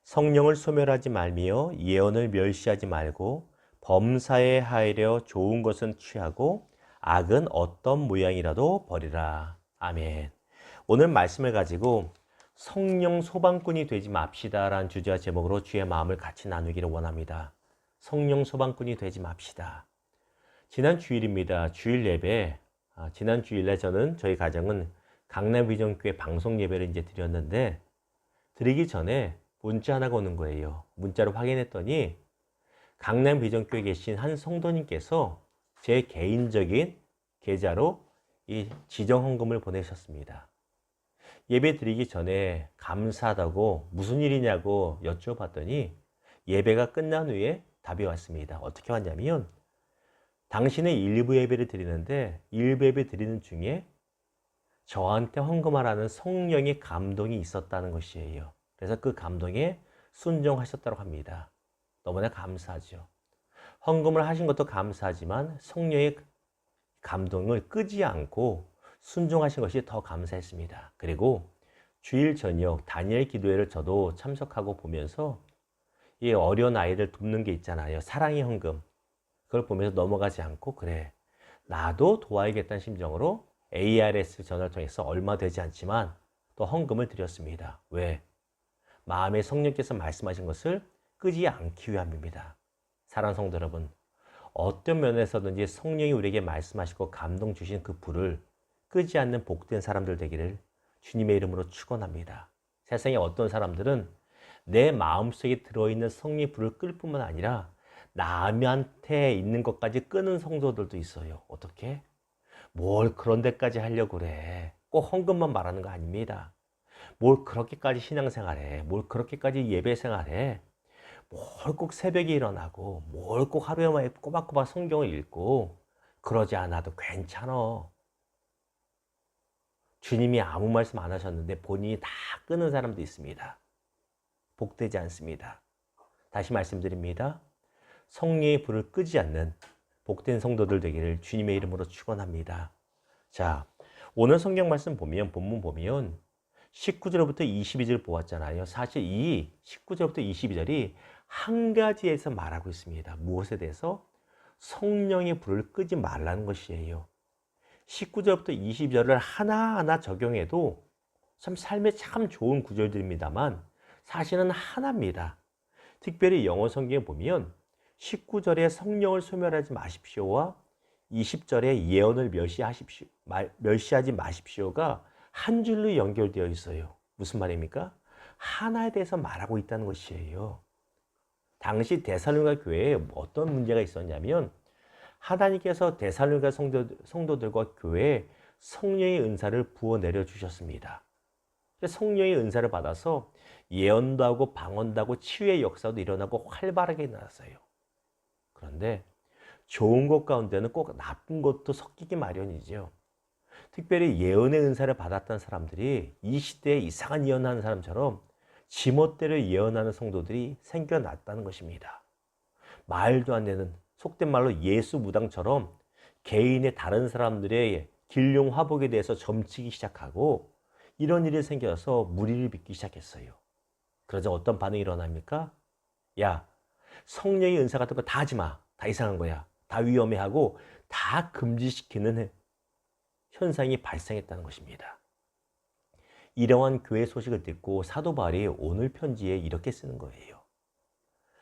성령을 소멸하지 말며 예언을 멸시하지 말고 범사에 하이려 좋은 것은 취하고 악은 어떤 모양이라도 버리라. 아멘. 오늘 말씀을 가지고 성령 소방꾼이 되지 맙시다라는 주제와 제목으로 주의 마음을 같이 나누기를 원합니다. 성령 소방꾼이 되지 맙시다. 지난 주일입니다. 주일 예배. 지난 주일에 저는 저희 가정은 강남비전교회 방송 예배를 이제 드렸는데 드리기 전에 문자 하나가 오는 거예요. 문자를 확인했더니 강남비전교회에 계신 한 성도님께서 제 개인적인 계좌로 이 지정 헌금을 보내셨습니다. 예배 드리기 전에 감사하다고 무슨 일이냐고 여쭤봤더니 예배가 끝난 후에 답이 왔습니다. 어떻게 왔냐면 당신의 일부 예배를 드리는데 일부 예배 드리는 중에 저한테 헌금하라는 성령의 감동이 있었다는 것이에요. 그래서 그 감동에 순종하셨다고 합니다. 너무나 감사하죠. 헌금을 하신 것도 감사하지만 성령의 감동을 끄지 않고 순종하신 것이 더 감사했습니다. 그리고 주일 저녁 다니엘 기도회를 저도 참석하고 보면서 이 어려운 아이들 돕는 게 있잖아요. 사랑의 헌금. 그걸 보면서 넘어가지 않고 그래, 나도 도와야겠다는 심정으로 ARS 전화를 통해서 얼마 되지 않지만 또 헌금을 드렸습니다. 왜? 마음에 성령께서 말씀하신 것을 끄지 않기 위함입니다. 사랑하는 성도 여러분, 어떤 면에서든지 성령이 우리에게 말씀하시고 감동 주신 그 불을 끄지 않는 복된 사람들 되기를 주님의 이름으로 축원합니다. 세상에 어떤 사람들은 내 마음속에 들어있는 성령의 불을 끌 뿐만 아니라 남한테 있는 것까지 끄는 성도들도 있어요. 어떻게? 뭘 그런 데까지 하려고 그래. 꼭 헌금만 말하는 거 아닙니다. 뭘 그렇게까지 신앙생활해. 뭘 그렇게까지 예배생활해. 뭘 꼭 새벽에 일어나고 뭘 꼭 하루에 만에 꼬박꼬박 성경을 읽고 그러지 않아도 괜찮아. 주님이 아무 말씀 안 하셨는데 본인이 다 끄는 사람도 있습니다. 복되지 않습니다. 다시 말씀드립니다. 성령의 불을 끄지 않는 복된 성도들 되기를 주님의 이름으로 축원합니다. 자, 오늘 성경 말씀 보면 본문 보면 19절부터 22절 보았잖아요. 사실 이 19절부터 22절이 한 가지에서 말하고 있습니다. 무엇에 대해서? 성령의 불을 끄지 말라는 것이에요. 19절부터 22절을 하나하나 적용해도 참 삶에 참 좋은 구절들입니다만 사실은 하나입니다. 특별히 영어 성경에 보면 19절에 성령을 소멸하지 마십시오와 20절에 예언을 멸시하지 마십시오가 한 줄로 연결되어 있어요. 무슨 말입니까? 하나에 대해서 말하고 있다는 것이에요. 당시 데살로니가 교회에 어떤 문제가 있었냐면 하나님께서 데살로니가 성도들과 교회에 성령의 은사를 부어 내려 주셨습니다. 성령의 은사를 받아서 예언도 하고 방언도 하고 치유의 역사도 일어나고 활발하게 일어났어요. 그런데 좋은 것 가운데는 꼭 나쁜 것도 섞이기 마련이죠. 특별히 예언의 은사를 받았던 사람들이 이 시대에 이상한 예언하는 사람처럼 지멋대로 예언하는 성도들이 생겨났다는 것입니다. 말도 안 되는 속된 말로 예수 무당처럼 개인의 다른 사람들의 길용 화복에 대해서 점치기 시작하고 이런 일이 생겨서 무리를 빚기 시작했어요. 그러자 어떤 반응이 일어납니까? 야, 성령의 은사 같은 거 다 하지 마. 다 이상한 거야. 다 위험해하고 다 금지시키는 현상이 발생했다는 것입니다. 이러한 교회 소식을 듣고 사도 바울이 오늘 편지에 이렇게 쓰는 거예요.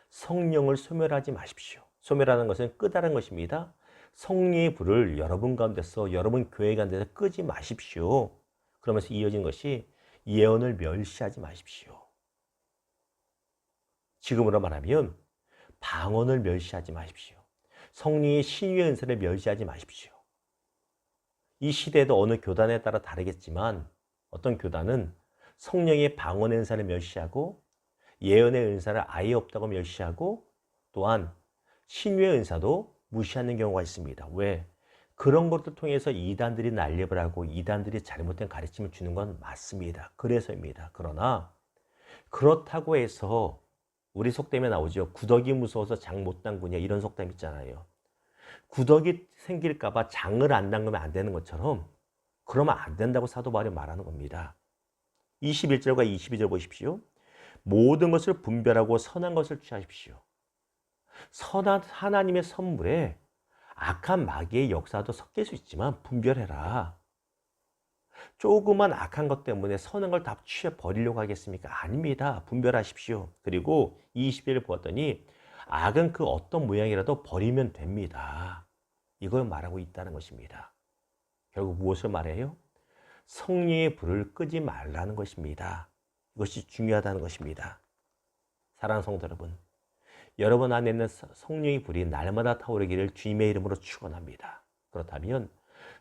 성령을 소멸하지 마십시오. 소멸하는 것은 끄다는 것입니다. 성령의 불을 여러분 가운데서 여러분 교회 가운데서 끄지 마십시오. 그러면서 이어진 것이 예언을 멸시하지 마십시오. 지금으로 말하면 방언을 멸시하지 마십시오. 성령의 신유의 은사를 멸시하지 마십시오. 이 시대에도 어느 교단에 따라 다르겠지만 어떤 교단은 성령의 방언의 은사를 멸시하고 예언의 은사를 아예 없다고 멸시하고 또한 신유의 은사도 무시하는 경우가 있습니다. 왜? 그런 것들 통해서 이단들이 난립을 하고 이단들이 잘못된 가르침을 주는 건 맞습니다. 그래서입니다. 그러나 그렇다고 해서 우리 속담에 나오죠. 구더기 무서워서 장 못 담그냐 이런 속담 있잖아요. 구더기 생길까 봐 장을 안 담그면 안 되는 것처럼 그러면 안 된다고 사도 바울이 말하는 겁니다. 21절과 22절 보십시오. 모든 것을 분별하고 선한 것을 취하십시오. 선한 하나님의 선물에 악한 마귀의 역사도 섞일 수 있지만 분별해라. 조그만 악한 것 때문에 선한 걸 다 취해 버리려고 하겠습니까? 아닙니다. 분별하십시오. 그리고 20일 보았더니 악은 그 어떤 모양이라도 버리면 됩니다. 이걸 말하고 있다는 것입니다. 결국 무엇을 말해요? 성령의 불을 끄지 말라는 것입니다. 이것이 중요하다는 것입니다. 사랑하는 성도 여러분, 여러분 안에 있는 성령의 불이 날마다 타오르기를 주님의 이름으로 축원합니다. 그렇다면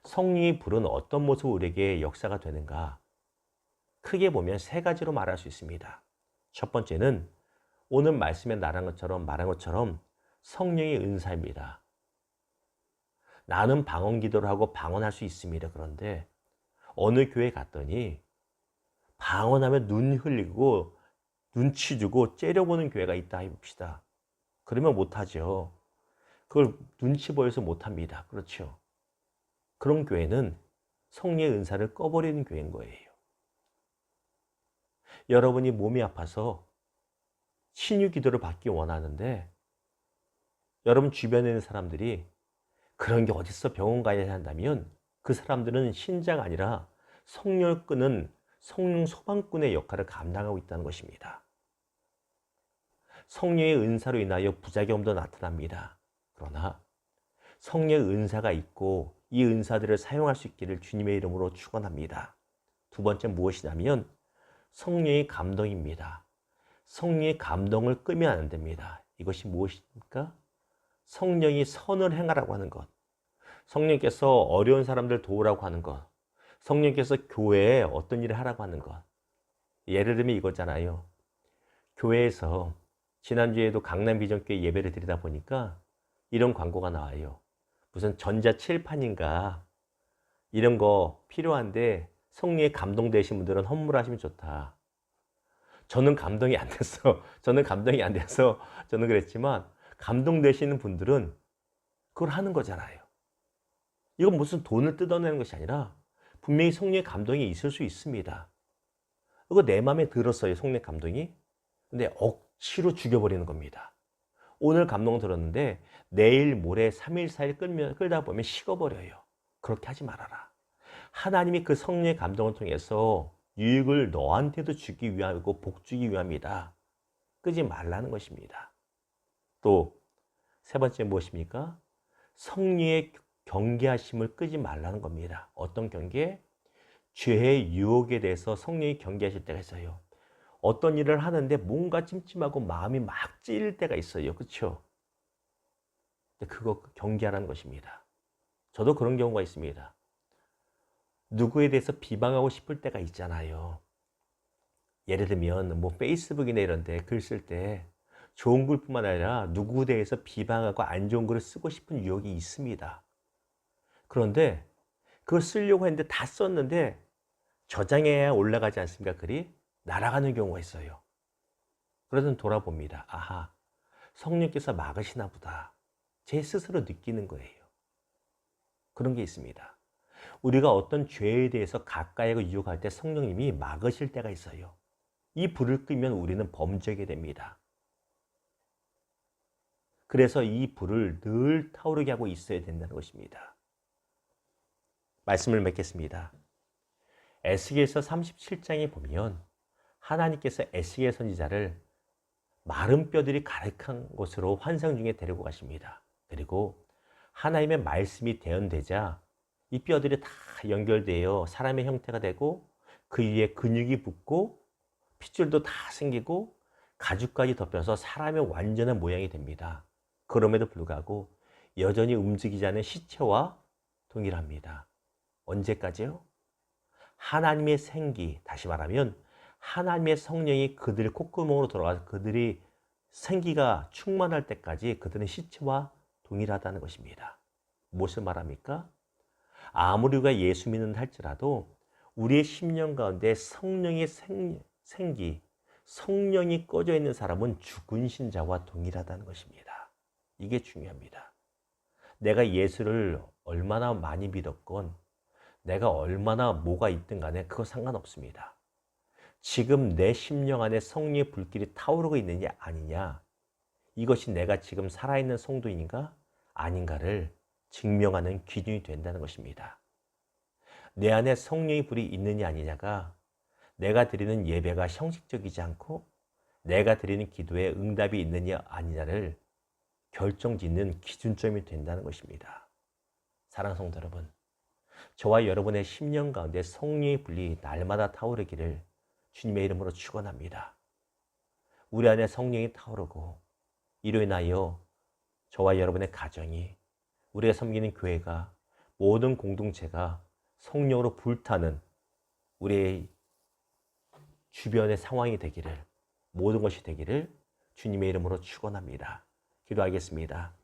성령의 불은 어떤 모습으로 우리에게 역사가 되는가? 크게 보면 세 가지로 말할 수 있습니다. 첫 번째는 오늘 말씀에 말한 것처럼 성령의 은사입니다. 나는 방언 기도를 하고 방언할 수 있습니다. 그런데 어느 교회 갔더니 방언하면 눈 흘리고 눈치 주고 째려보는 교회가 있다 해봅시다. 그러면 못하죠. 그걸 눈치 보여서 못합니다. 그렇죠. 그런 교회는 성령의 은사를 꺼버리는 교회인 거예요. 여러분이 몸이 아파서 신유 기도를 받기 원하는데 여러분 주변에 있는 사람들이 그런 게 어딨어 병원 가야 한다면 그 사람들은 신자가 아니라 성령을 끄는 성령 소방꾼의 역할을 감당하고 있다는 것입니다. 성령의 은사로 인하여 부작용도 나타납니다. 그러나 성령의 은사가 있고 이 은사들을 사용할 수 있기를 주님의 이름으로 축원합니다. 두 번째 무엇이냐면 성령의 감동입니다. 성령의 감동을 끄면 안 됩니다. 이것이 무엇입니까? 성령이 선을 행하라고 하는 것. 성령께서 어려운 사람들 도우라고 하는 것. 성령께서 교회에 어떤 일을 하라고 하는 것. 예를 들면 이거잖아요. 교회에서 지난주에도 강남비전교회 예배를 드리다 보니까 이런 광고가 나와요. 무슨 전자칠판인가 이런 거 필요한데 성령에 감동되신 분들은 헌물하시면 좋다. 저는 감동이 안 됐어. 저는 그랬지만 감동되시는 분들은 그걸 하는 거잖아요. 이건 무슨 돈을 뜯어내는 것이 아니라 분명히 성령의 감동이 있을 수 있습니다. 이거 내 마음에 들었어요. 성령의 감동이. 근데 억지로 죽여버리는 겁니다. 오늘 감동 들었는데 내일 모레 3일 4일 끌다 보면 식어버려요. 그렇게 하지 말아라. 하나님이 그 성령의 감동을 통해서 유익을 너한테도 주기 위함이고 복 주기 위함이다. 끄지 말라는 것입니다. 또 세 번째 무엇입니까? 성령의 경계하심을 끄지 말라는 겁니다. 어떤 경계? 죄의 유혹에 대해서 성령이 경계하실 때가 있어요. 어떤 일을 하는데 뭔가 찜찜하고 마음이 막 찔릴 때가 있어요. 그렇죠? 그거 경계하라는 것입니다. 저도 그런 경우가 있습니다. 누구에 대해서 비방하고 싶을 때가 있잖아요. 예를 들면 뭐 페이스북이나 이런 데 글 쓸 때 좋은 글뿐만 아니라 누구에 대해서 비방하고 안 좋은 글을 쓰고 싶은 유혹이 있습니다. 그런데 그걸 쓰려고 했는데 다 썼는데 저장해야 올라가지 않습니까? 글이 날아가는 경우가 있어요. 그러면 돌아봅니다. 아하, 성령께서 막으시나 보다. 제 스스로 느끼는 거예요. 그런 게 있습니다. 우리가 어떤 죄에 대해서 가까이 하고 유혹할 때 성령님이 막으실 때가 있어요. 이 불을 끄면 우리는 범죄하게 됩니다. 그래서 이 불을 늘 타오르게 하고 있어야 된다는 것입니다. 말씀을 맺겠습니다. 에스겔서 37장에 보면 하나님께서 에스겔 선지자를 마른 뼈들이 가득한 곳으로 환상 중에 데리고 가십니다. 그리고 하나님의 말씀이 대언되자 이 뼈들이 다 연결되어 사람의 형태가 되고 그 위에 근육이 붙고 핏줄도 다 생기고 가죽까지 덮여서 사람의 완전한 모양이 됩니다. 그럼에도 불구하고 여전히 움직이지 않는 시체와 동일합니다. 언제까지요? 하나님의 생기, 다시 말하면 하나님의 성령이 그들 콧구멍으로 들어가서 그들이 생기가 충만할 때까지 그들은 시체와 동일하다는 것입니다. 무엇을 말합니까? 아무리 우리가 예수 믿는다 할지라도 우리의 심령 가운데 성령의 생기, 성령이 꺼져 있는 사람은 죽은 신자와 동일하다는 것입니다. 이게 중요합니다. 내가 예수를 얼마나 많이 믿었건 내가 얼마나 뭐가 있든 간에 그거 상관없습니다. 지금 내 심령 안에 성령의 불길이 타오르고 있느냐 아니냐, 이것이 내가 지금 살아있는 성도인가 아닌가를 증명하는 기준이 된다는 것입니다. 내 안에 성령의 불이 있느냐 아니냐가 내가 드리는 예배가 형식적이지 않고 내가 드리는 기도에 응답이 있느냐 아니냐를 결정짓는 기준점이 된다는 것입니다. 사랑하는 성도 여러분, 저와 여러분의 심령 가운데 성령의 불이 날마다 타오르기를 주님의 이름으로 축원합니다. 우리 안에 성령이 타오르고 이로 인하여 저와 여러분의 가정이, 우리가 섬기는 교회가, 모든 공동체가 성령으로 불타는 우리의 주변의 상황이 되기를, 모든 것이 되기를 주님의 이름으로 축원합니다. 기도하겠습니다.